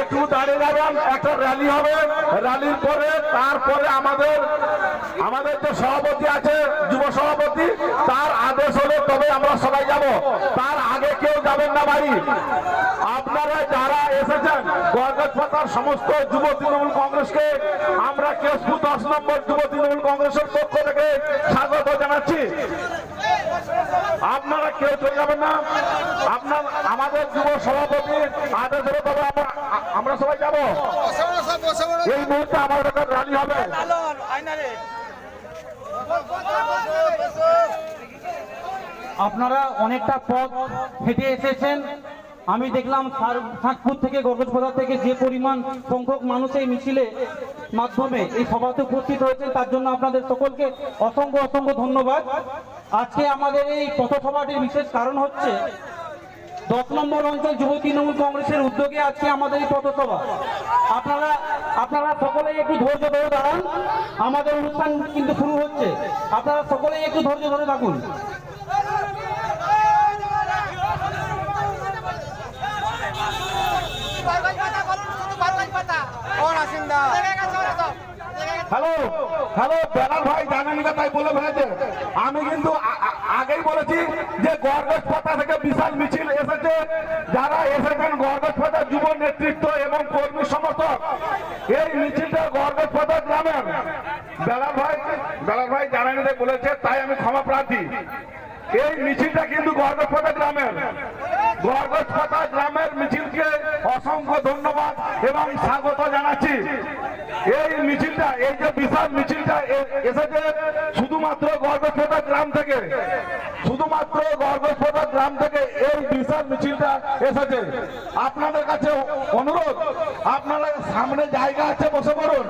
একটু দাঁড়িয়ে যাবেন, একটা র্যালি হবে, র্যালির পরে তারপরে আমাদের যে সভাপতি আছে, যুব সভাপতি, তার আদেশ হলে তবে আমরা সবাই যাব, তার আগে কেউ যাবেন না বাড়ি। আপনারা যারা এসেছেন গড়গড়পাতার সমস্ত যুব তৃণমূল কংগ্রেসকে আমরা কেশপুর 10 নম্বর যুব তৃণমূল কংগ্রেসের পক্ষ থেকে স্বাগত জানাচ্ছি। আপনারা কেউ চলে যাবেন না, আপনার আমাদের যুব সভাপতি আদেশ হলে তবে আমরা সবাই যাব। এই মুহূর্তে আমাদের একটা র্যালি হবে। আপনারা অনেকটা পথ হেঁটে এসেছেন। আমি দেখলাম সাতপুর থেকে গড়গড়পাতা থেকে যে পরিমাণ সংখ্যক মানুষ এই মিছিলে মাধ্যমে এই সভাতে উপস্থিত হয়েছেন, তার জন্য আপনাদের সকলকে অসংখ্য অসংখ্য ধন্যবাদ। আজকে আমাদের এই পথসভাটির বিশেষ কারণ হচ্ছে 10 নম্বর অঞ্চল যুব তৃণমূল কংগ্রেসের উদ্যোগে আজকে আমাদের এই পথসভা। আপনারা সকলেই একটু ধৈর্য ধরে দাঁড়ান, আমাদের অনুষ্ঠান কিন্তু শুরু হচ্ছে। আপনারা সকলেই একটু ধৈর্য ধরে থাকুন। হ্যালো হ্যালো, বেলাল ভাই জানেন না তাই বলে ফেলেছে। আমি কিন্তু আগেই বলেছি যে গড়গড়পাতা থেকে বিশাল মিছিল এসেছে। যারা এসেছেন গড়গড়পাতা যুব নেতৃত্ব এবং কর্মী সমর্থক, এই মিছিলটা গড়গড়পাতা গ্রামের। বেলাল ভাই জানেন না বলেছে, তাই আমি ক্ষমা প্রার্থী। এই মিছিলটা কিন্তু গড়গড়পাতা গ্রামের মিছিলকে অসংখ্য ধন্যবাদ এবং স্বাগত জানাচ্ছি। এই মিছিলটা, এই যে বিশাল মিছিলটা এসেছে শুধুমাত্র গড়গড়পাতা গ্রাম থেকে, এই বিশাল মিছিলটা এসেছে। আপনাদের কাছে অনুরোধ, আপনারা সামনে জায়গা আছে বসে পড়ুন।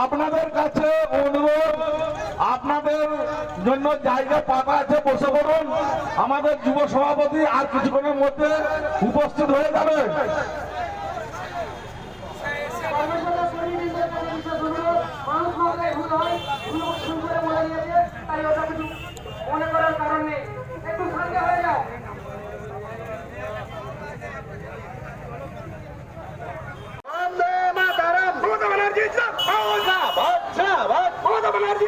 আপনাদের কাছে অনুরোধ, আপনাদের জন্য জায়গা পাকা আছে, বসে পড়ুন। আমাদের যুব সভাপতি আর কিছুক্ষণের মধ্যে উপস্থিত হয়ে যাবে। মমতা ব্যানার্জি